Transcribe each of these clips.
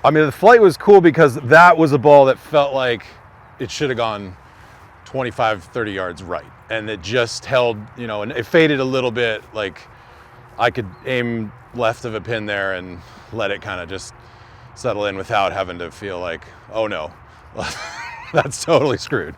I mean, the flight was cool because that was a ball that felt like it should have gone 25, 30 yards right. And it just held, you know, and it faded a little bit. Like I could aim left of a pin there and let it kind of just settle in without having to feel like, oh no, that's totally screwed.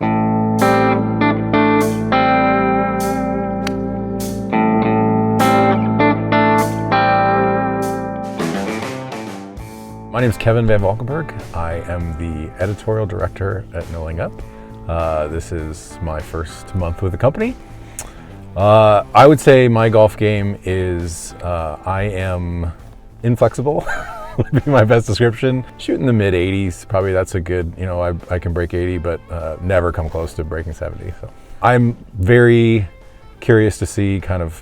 My name is Kevin Van Valkenburg. I am the editorial director at Knowing Up. This is my first month with the company. I would say my golf game is I am inflexible, would be my best description. Shooting the mid 80s, probably that's a good, you know, I can break 80, but never come close to breaking 70. So I'm very curious to see kind of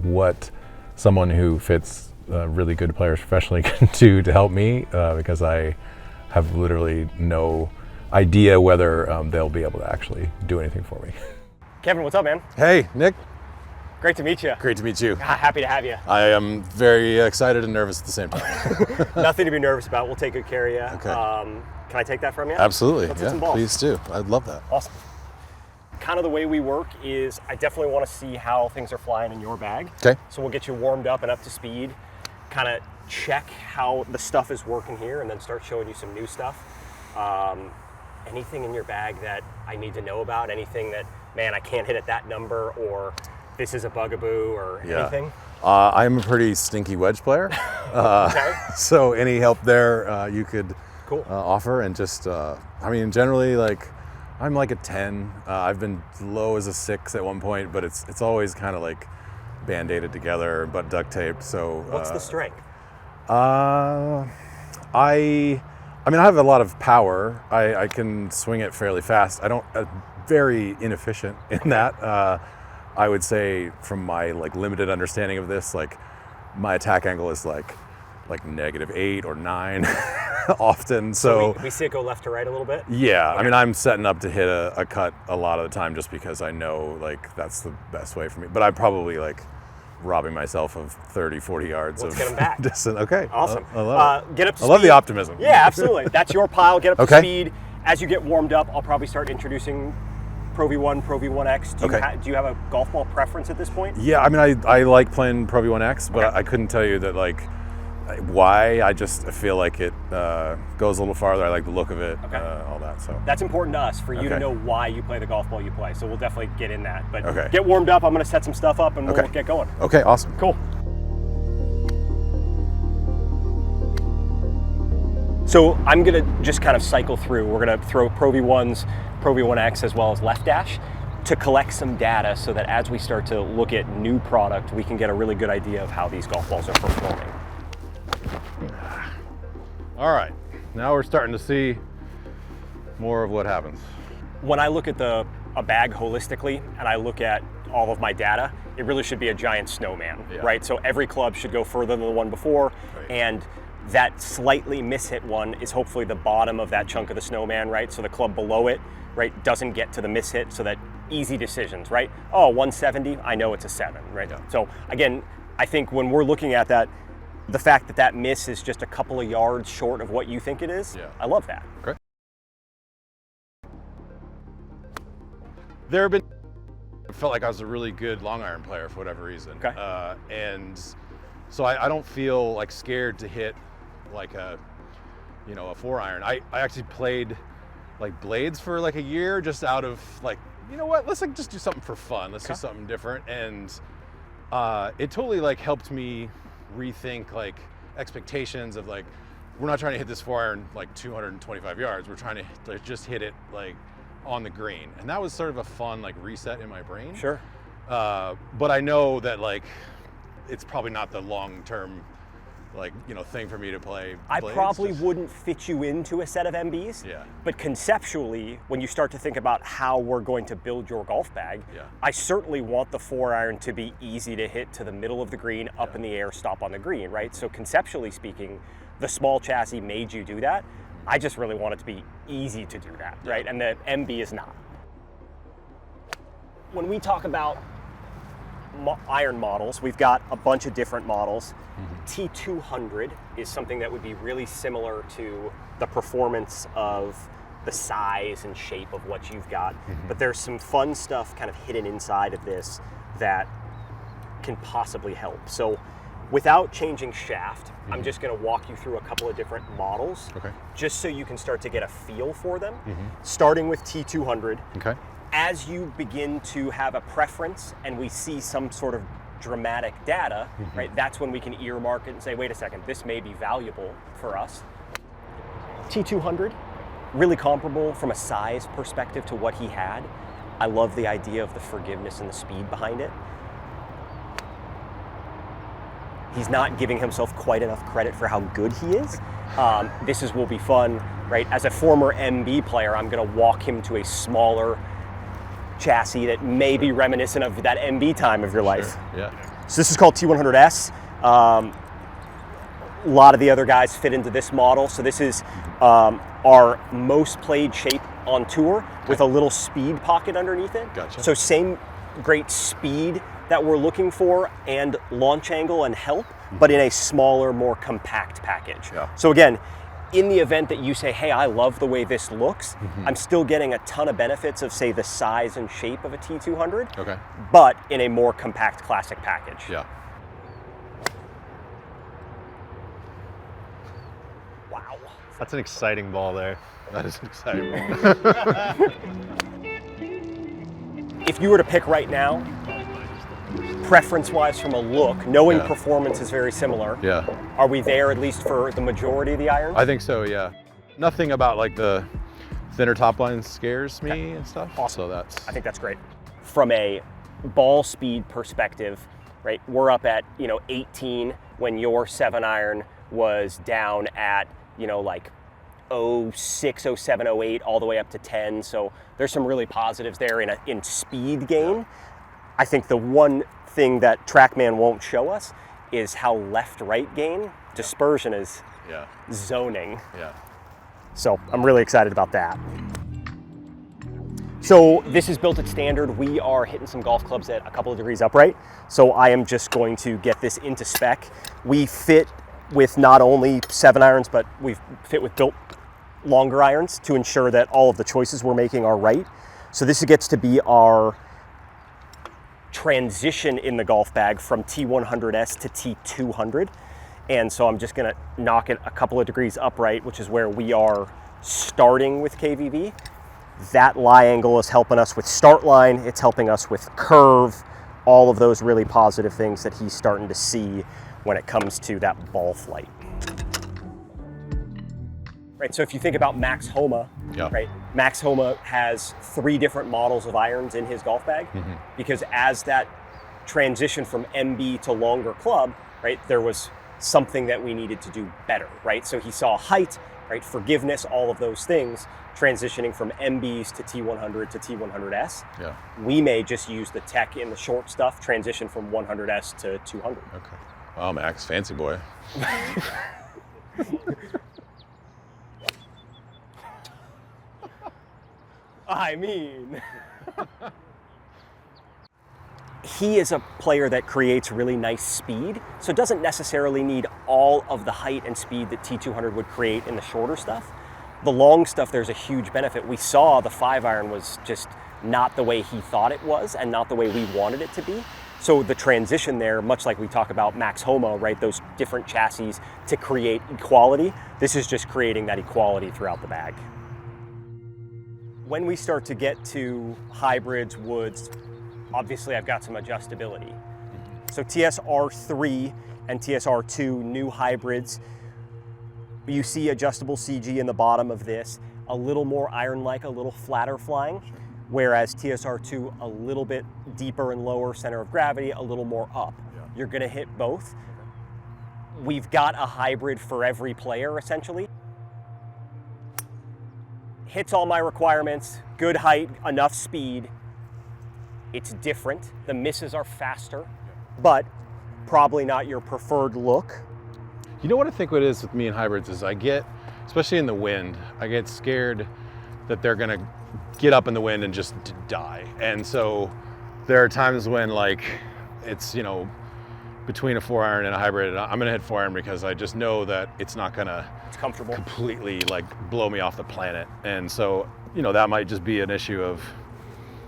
what someone who fits really good players professionally can do to help me because I have literally no idea whether they'll be able to actually do anything for me. Kevin, what's up, man? Hey, Nick. Great to meet you. Great to meet you. Happy to have you. I am very excited and nervous at the same time. Nothing to be nervous about. We'll take good care of you. Okay. Can I take that from you? Absolutely. Let's hit some balls. Please do. I'd love that. Awesome. Kind of the way we work is I definitely want to see how things are flying in your bag. Okay. So we'll get you warmed up and up to speed, kind of check how the stuff is working here, and then start showing you some new stuff. Anything in your bag that I need to know about? Anything that, man, I can't hit at that number, or this is a bugaboo, or anything? I'm a pretty stinky wedge player. Okay. So any help there you could Cool. offer, and just, I mean, generally, like, I'm like a 10. I've been low as a 6 at one point, but it's always kind of like band-aided together, but duct taped. So What's the strength? I mean, I have a lot of power. I can swing it fairly fast. I'm very inefficient in that. I would say, from my like limited understanding of this, like my attack angle is like -8 or 9 often. So we see it go left to right a little bit? yeah, Okay. I mean, I'm setting up to hit a cut a lot of the time just because I know like that's the best way for me. But I'm probably like robbing myself of 30, 40 yards Let's of get 'em back. distance. Okay. Awesome. I love it. Get up to I love the speed. optimism. Yeah, absolutely. That's your pile. Get up to Okay. speed. As you get warmed up, I'll probably start introducing Pro V1, Pro V1X. Do you have a golf ball preference at this point? Yeah, I mean, I like playing Pro V1X, but Okay. I couldn't tell you that like why. I just feel like it goes a little farther. I like the look of it, Okay. all that. So That's important to us, for you to Okay. know why you play the golf ball you play. So we'll definitely get in that. But Okay. get warmed up. I'm going to set some stuff up, and we'll Okay. get going. okay, awesome. Cool. So I'm going to just kind of cycle through. We're going to throw Pro V1s, Pro V1X, as well as Left Dash to collect some data so that as we start to look at new product, we can get a really good idea of how these golf balls are performing. All right, now we're starting to see more of what happens. When I look at a bag holistically and I look at all of my data, it really should be a giant snowman, Yeah. right? So every club should go further than the one before, Right. and that slightly mishit one is hopefully the bottom of that chunk of the snowman, right? So the club below it, right, doesn't get to the mishit, so that easy decisions, right? Oh, 170, I know it's a 7, right? Yeah. So again, I think when we're looking at that, the fact that that miss is just a couple of yards short of what you think it is, Yeah. I love that. Okay. There have been, I felt like I was a really good long iron player for whatever reason. Okay. And so I don't feel like scared to hit like a 4 iron. I actually played like blades for like a year just out of like, you know what, let's like just do something for fun. Let's do something different. And it totally like helped me rethink like expectations of like, we're not trying to hit this 4 iron like 225 yards. We're trying to like just hit it like on the green. And that was sort of a fun like reset in my brain. Sure. But I know that like it's probably not the long-term like, thing for me to play I blades. probably Just- wouldn't fit you into a set of MBs, Yeah. but conceptually, when you start to think about how we're going to build your golf bag, Yeah. I certainly want the 4 iron to be easy to hit to the middle of the green, up in the air, stop on the green, right? So conceptually speaking, the small chassis made you do that. I just really want it to be easy to do that, right? And the MB is not. When we talk about iron models, we've got a bunch of different models. T200 is something that would be really similar to the performance of the size and shape of what you've got. But there's some fun stuff kind of hidden inside of this that can possibly help. So without changing shaft, I'm just going to walk you through a couple of different models, just so you can start to get a feel for them, starting with T200. As you begin to have a preference and we see some sort of dramatic data, right, that's when we can earmark it and say, wait a second, this may be valuable for us. T200, really comparable from a size perspective to what he had. I love the idea of the forgiveness and the speed behind it. He's not giving himself quite enough credit for how good he is. This will be fun, right? As a former MB player, I'm gonna walk him to a smaller chassis that may be reminiscent of that MB time of your life. So this is called T100S. A lot of the other guys fit into this model. So this is our most played shape on tour with a little speed pocket underneath it. So same great speed that we're looking for and launch angle and help, but in a smaller, more compact package. So again, in the event that you say, hey, I love the way this looks, I'm still getting a ton of benefits of, say, the size and shape of a T200, but in a more compact classic package. Wow. That's an exciting ball there. That is an exciting ball. If you were to pick right now, preference-wise from a look, knowing performance is very similar. Are we there at least for the majority of the irons? I think so, yeah. Nothing about like the thinner top line scares me and stuff. Awesome. So I think that's great. From a ball speed perspective, right, we're up at, 18 when your 7-iron was down at, like 06, 07, 08, all the way up to 10. So there's some really positives there in speed gain. I think the one thing that TrackMan won't show us is how left-right gain dispersion is zoning. So I'm really excited about that. So this is built at standard. We are hitting some golf clubs at a couple of degrees upright. So I am just going to get this into spec. We fit with not only 7-irons, but we fit with built longer irons to ensure that all of the choices we're making are right. So this gets to be our transition in the golf bag from T100S to T200. And so I'm just gonna knock it a couple of degrees upright, which is where we are starting with KVV. That lie angle is helping us with start line, it's helping us with curve, all of those really positive things that he's starting to see when it comes to that ball flight. Right, so if you think about Max Homa, right, Max Homa has 3 different models of irons in his golf bag, because as that transition from MB to longer club, right, there was something that we needed to do better, right? So he saw height, right, forgiveness, all of those things, transitioning from MBs to T100 to T100S. We may just use the tech in the short stuff, transition from 100S to 200. Wow, Max, fancy boy. I mean, he is a player that creates really nice speed, so doesn't necessarily need all of the height and speed that T200 would create in the shorter stuff. The long stuff, there's a huge benefit. We saw the 5-iron was just not the way he thought it was and not the way we wanted it to be. So the transition there, much like we talk about Max Homa, right, those different chassis to create equality, this is just creating that equality throughout the bag. When we start to get to hybrids, woods, obviously I've got some adjustability. So TSR3 and TSR2 new hybrids, you see adjustable CG in the bottom of this, a little more iron-like, a little flatter flying, whereas TSR2 a little bit deeper and lower center of gravity, a little more up. You're gonna hit both. We've got a hybrid for every player, essentially. Hits all my requirements, good height, enough speed. It's different. The misses are faster, but probably not your preferred look. You know what I think what it is with me and hybrids is I get, especially in the wind, I get scared that they're gonna get up in the wind and just die. And so there are times when like it's, you know, between a 4-iron and a hybrid, and I'm gonna hit 4-iron because I just know that it's not gonna It's comfortable. completely like blow me off the planet. And so, you know, that might just be an issue of,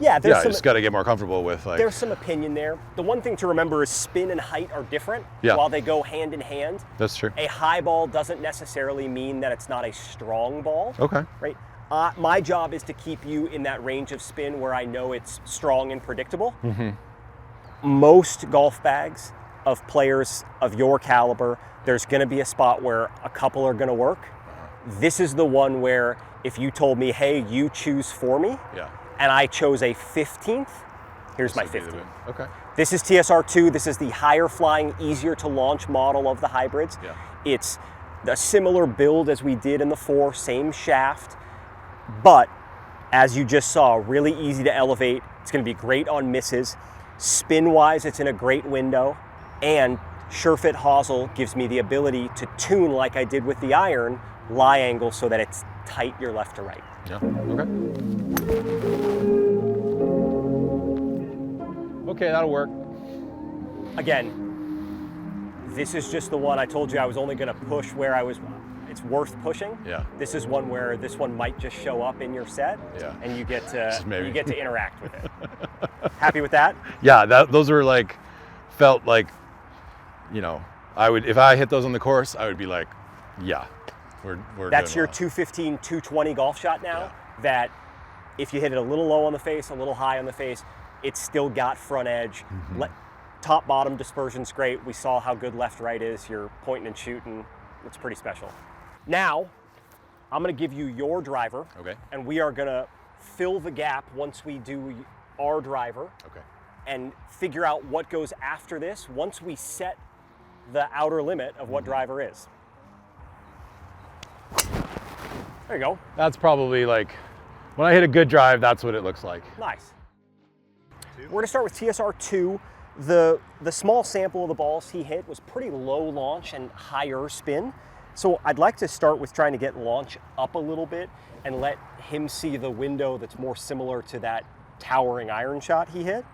Yeah, I just got to get more comfortable with like. there's some opinion there. The one thing to remember is spin and height are different. Yeah. While they go hand in hand. That's true. A high ball doesn't necessarily mean that it's not a strong ball. Okay. Right? My job is to keep you in that range of spin where I know it's strong and predictable. Mm-hmm. Most golf bags of players of your caliber, there's going to be a spot where a couple are going to work. This is the one where if you told me, hey, you choose for me, Yeah. and I chose a 15th, here's my This would be 15th. Okay. This is TSR2. This is the higher flying, easier to launch model of the hybrids. Yeah. It's a similar build as we did in the 4, same shaft, but as you just saw, really easy to elevate. It's going to be great on misses. Spin-wise, it's in a great window, and SureFit hosel gives me the ability to tune like I did with the iron, lie angle so that it's tight your left to right. Yeah. Okay. Okay, that'll work. Again, this is just the one I told you I was only going to push where it's worth pushing. Yeah. This is one where this one might just show up in your set, Yeah. and you get Maybe. you get to interact with it. Happy with that? Yeah, those were like, felt like, you know, I would, if I hit those on the course, I would be like, yeah, we're That's doing your well. 215, 220 golf shot now. That if you hit it a little low on the face, a little high on the face, it's still got front edge. Top bottom dispersion's great. We saw how good left right is. You're pointing and shooting. It's pretty special. Now, I'm going to give you your driver. Okay. And we are going to fill the gap once we do our driver. Okay. And figure out what goes after this once we set the outer limit of what driver is. There you go. That's probably like, when I hit a good drive, that's what it looks like. Nice. We're going to start with TSR2. The small sample of the balls he hit was pretty low launch and higher spin. So I'd like to start with trying to get launch up a little bit and let him see the window that's more similar to that towering iron shot he hit.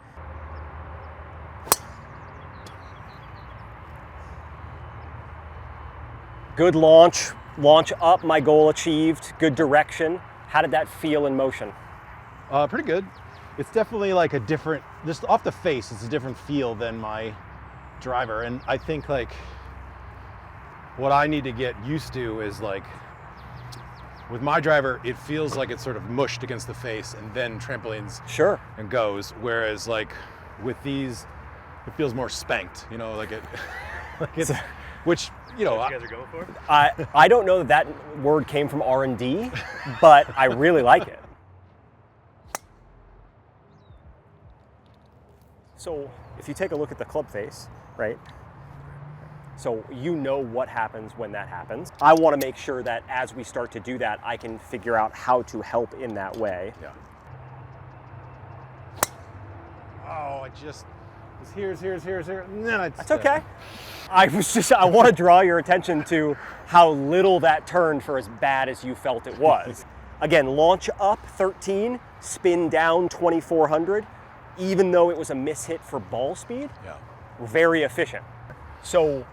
Good launch up, my goal achieved, good direction. How did that feel in motion? Pretty good. It's definitely like a different, just off the face, it's a different feel than my driver. And I think like what I need to get used to is like, with my driver, it feels like it's sort of mushed against the face and then trampolines Sure. and goes. Whereas like with these, it feels more spanked, you know, like it, like it's, which, you know, You guys are going for? I don't know that word came from R&D, but I really like it. So if you take a look at the club face, right? So you know what happens when that happens. I want to make sure that as we start to do that, I can figure out how to help in that way. yeah. Oh, it just, it's here. And then That's okay. I want to draw your attention to how little that turned for as bad as you felt it was. Again, launch up 13, spin down 2400, even though it was a mishit for ball speed, Yeah. very efficient. So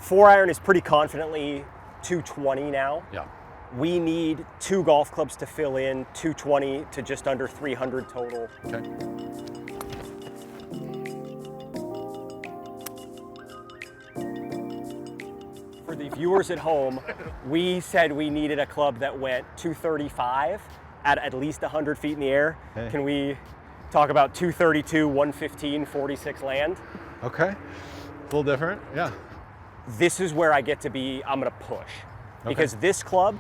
4-iron is pretty confidently 220 now. Yeah. We need 2 golf clubs to fill in 220 to just under 300 total. Okay. For the viewers at home, we said we needed a club that went 235 at least 100 feet in the air. Okay. Can we talk about 232, 115, 46 land? Okay. A little different. Yeah. This is where I get to be, I'm gonna push. Because this club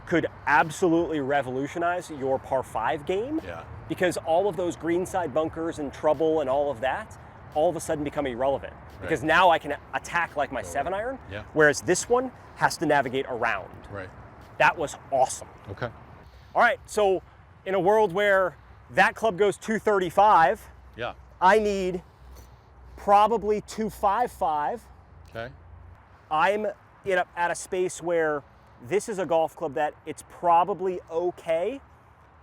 could absolutely revolutionize your par 5 game. Yeah. Because all of those greenside bunkers and trouble and all of that, all of a sudden become irrelevant. Because now I can attack like my 7-iron, Yeah. whereas this one has to navigate around. Right. That was awesome. Okay. All right, so in a world where that club goes 235, Yeah. I need probably 255. Okay. I'm at a space where this is a golf club that it's probably okay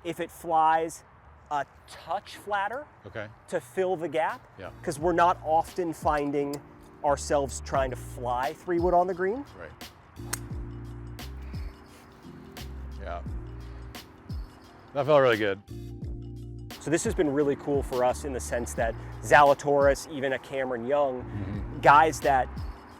if it flies a touch flatter Okay. to fill the gap. Yeah. Because we're not often finding ourselves trying to fly 3-wood on the green. Right. Yeah. That felt really good. So this has been really cool for us in the sense that Zalatoris, even a Cameron Young, guys that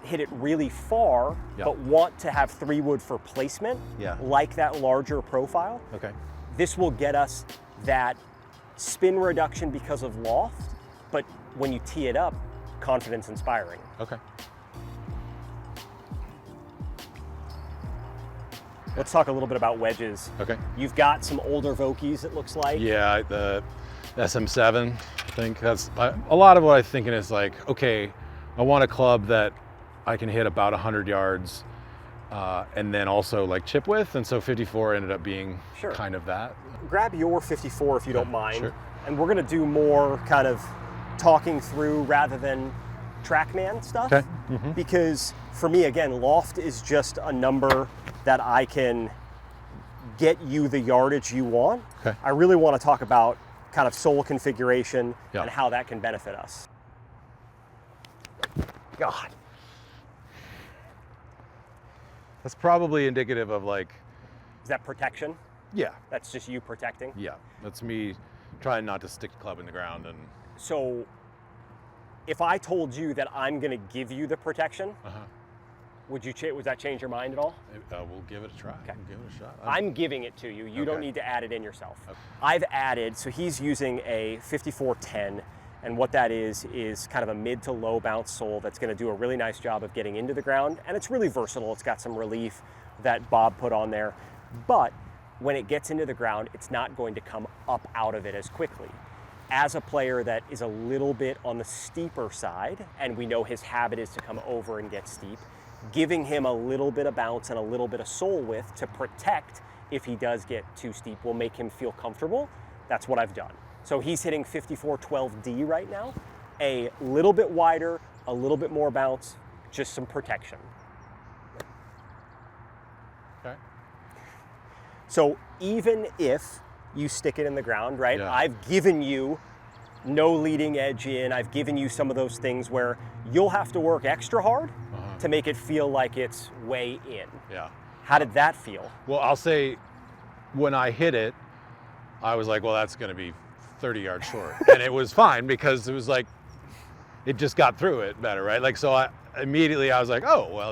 hit it really far, Yeah. but want to have 3-wood for placement, Yeah. like that larger profile. Okay. This will get us that spin reduction because of loft, but when you tee it up, confidence inspiring. Okay. Let's talk a little bit about wedges. Okay. You've got some older Vokies, it looks like. Yeah, the SM7, I think that's a lot of what I'm thinking is like, okay, I want a club that I can hit about 100 yards and then also like chip with, and so 54 ended up being Sure. kind of that. Grab your 54 if you don't mind. Sure. And we're gonna do more kind of talking through rather than TrackMan stuff. Okay. Because for me, again, loft is just a number that I can get you the yardage you want. Okay. I really want to talk about kind of sole configuration Yeah. and how that can benefit us. God. That's probably indicative of like, Is that protection? yeah, That's just you protecting? yeah. That's me trying not to stick the club in the ground and, So if I told you that I'm going to give you the protection, would that change your mind at all? we'll give it a try. Okay. We'll give it a shot. I'm giving it to you. You don't Okay. need to add it in yourself. Okay. I've added, so he's using a 5410, and what that is kind of a mid to low bounce sole that's going to do a really nice job of getting into the ground, and it's really versatile. It's got some relief that Bob put on there, but when it gets into the ground, it's not going to come up out of it as quickly. As a player that is a little bit on the steeper side, and we know his habit is to come over and get steep, giving him a little bit of bounce and a little bit of sole width to protect if he does get too steep will make him feel comfortable. That's what I've done. So he's hitting 5412D right now, a little bit wider, a little bit more bounce, just some protection. Okay. So even if you stick it in the ground, right? Yeah. I've given you no leading edge in. I've given you some of those things where you'll have to work extra hard to make it feel like it's way in. Yeah. How did that feel? Well, I'll say when I hit it, I was like, well, that's going to be 30 yards short. And it was fine because it was like, it just got through it better, right? Like, so I was like, oh, well,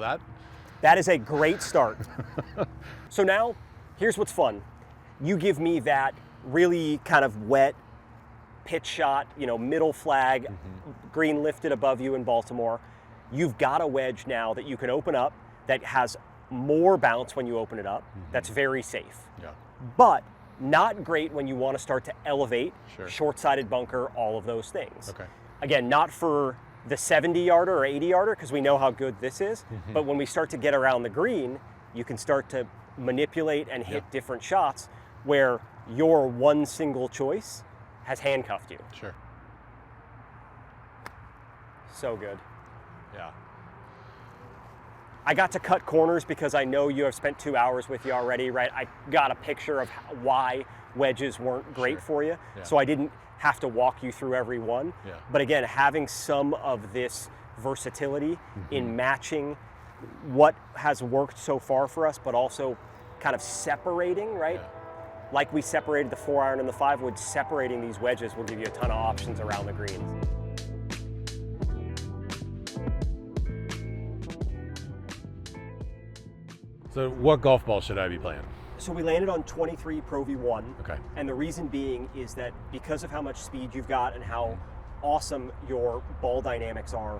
That is a great start. So now, here's what's fun. You give me that really kind of wet pitch shot, middle flag, green lifted above you in Baltimore. You've got a wedge now that you can open up that has more bounce when you open it up. That's very safe. yeah. But not great when you want to start to elevate, Sure. short-sided bunker, all of those things. Okay. Again, not for the 70-yarder or 80-yarder because we know how good this is, but when we start to get around the green, you can start to manipulate and hit different shots where your one single choice has handcuffed you. Sure. So good. Yeah. I got to cut corners because I know you have spent 2 hours with you already, right? I got a picture of why wedges weren't great Sure. for you, Yeah. so I didn't have to walk you through every one. Yeah. But again, having some of this versatility in matching what has worked so far for us, but also kind of separating, right? Yeah. Like we separated the 4-iron and the 5-wood, separating these wedges will give you a ton of options around the green. So what golf ball should I be playing? So we landed on 23 Pro V1. Okay. And the reason being is that because of how much speed you've got and how awesome your ball dynamics are,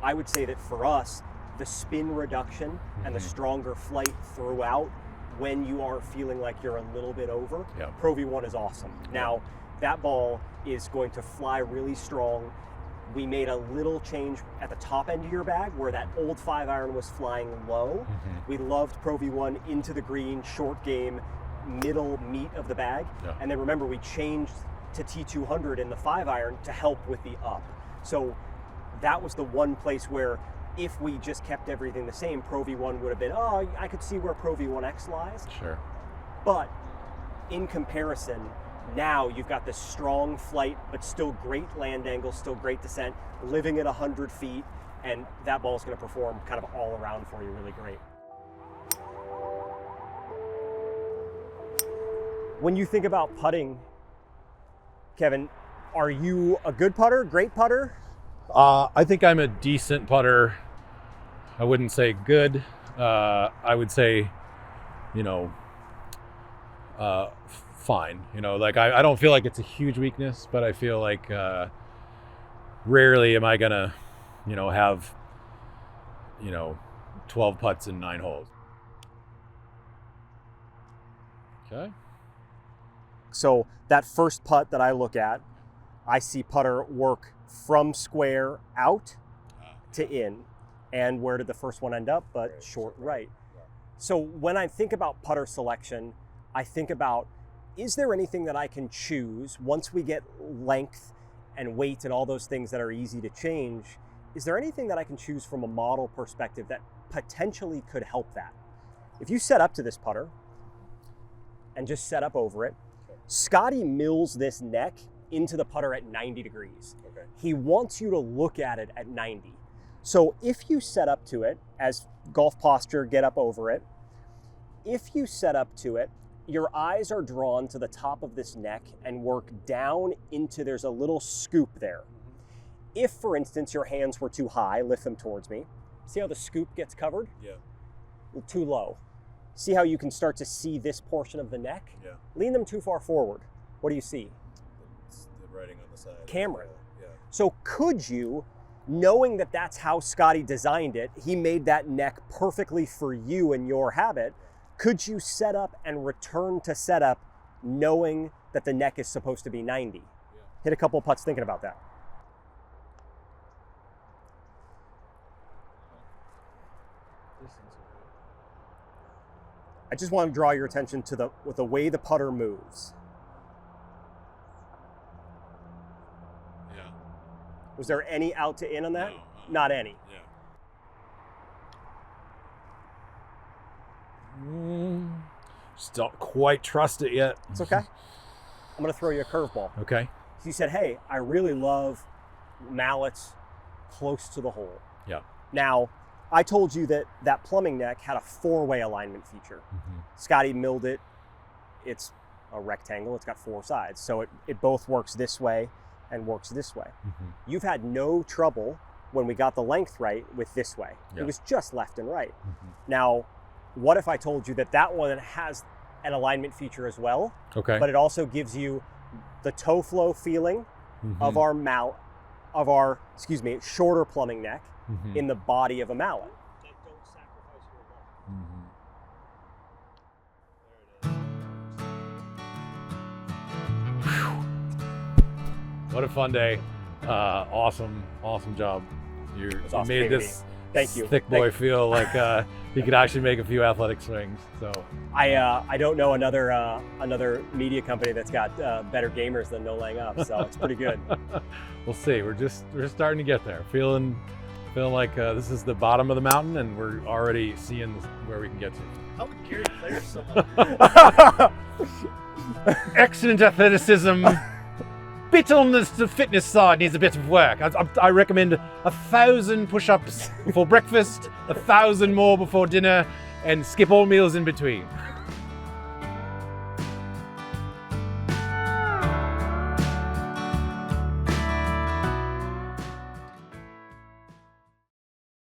I would say that for us, the spin reduction and the stronger flight throughout when you are feeling like you're a little bit over, Yeah. Pro V1 is awesome. Now, that ball is going to fly really strong. We made a little change at the top end of your bag where that old 5-iron was flying low. We loved Pro V1 into the green, short game, middle meat of the bag. Yeah. And then remember, we changed to T200 in the 5-iron to help with the up. So that was the one place where if we just kept everything the same, Pro V1 would have been, I could see where Pro V1X lies. Sure. But in comparison, Now you've got this strong flight, but still great land angle, still great descent, living at 100 feet, and that ball is going to perform kind of all around for you really great. When you think about putting, Kevin, are you a good putter, great putter? I think I'm a decent putter. I wouldn't say good. I would say, fine. Like I don't feel like it's a huge weakness, but I feel like rarely am I gonna, have, 12 putts in 9 holes. Okay. So that first putt that I look at, I see putter work from square out to in. And where did the first one end up? But short right. So when I think about putter selection, I think about, is there anything that I can choose once we get length and weight and all those things that are easy to change? Is there anything that I can choose from a model perspective that potentially could help that? If you set up to this putter and just set up over it, Scotty mills this neck into the putter at 90 degrees. Okay. He wants you to look at it at 90. So if you set up to it, as golf posture, get up over it, if you set up to it, your eyes are drawn to the top of this neck and work down into, there's a little scoop there. If, for instance, your hands were too high, lift them towards me. See how the scoop gets covered? Yeah. Too low. See how you can start to see this portion of the neck? Yeah. Lean them too far forward. What do you see? It's the writing on the side. Cameron. Yeah. So could you, knowing that that's how Scotty designed it, he made that neck perfectly for you and your habit, could you set up and return to setup knowing that the neck is supposed to be 90? Yeah. Hit a couple of putts thinking about that. I just want to draw your attention to the way the putter moves. Yeah. Was there any out to in on that? No, Not any. Yeah. Just don't quite trust it yet. It's okay. I'm going to throw you a curveball. Okay. So you said, hey, I really love mallets close to the hole. Yeah. Now, I told you that that plumbing neck had a 4-way alignment feature. Mm-hmm. Scotty milled it. It's a rectangle. It's got 4 sides. So it both works this way and works this way. Mm-hmm. You've had no trouble when we got the length right with this way. Yeah. It was just left and right. Mm-hmm. Now, what if I told you that that one has an alignment feature as well, Okay. but it also gives you the toe flow feeling Mm-hmm. of our shorter plumbing neck Mm-hmm. in the body of a mallet. Don't sacrifice your Mm-hmm. What a fun day. Awesome job. You awesome, made KVV. this Thank you. thick boy feel like he could actually make a few athletic swings. So I don't know another media company that's got better gamers than No Laying Up, so it's pretty good. we'll see. We're starting to get there. Feeling like this is the bottom of the mountain, and we're already seeing where we can get to. How would Gary Player so Excellent athleticism. Bit on the fitness side needs a bit of work. I recommend 1,000 push-ups before breakfast, 1,000 more before dinner, and skip all meals in between.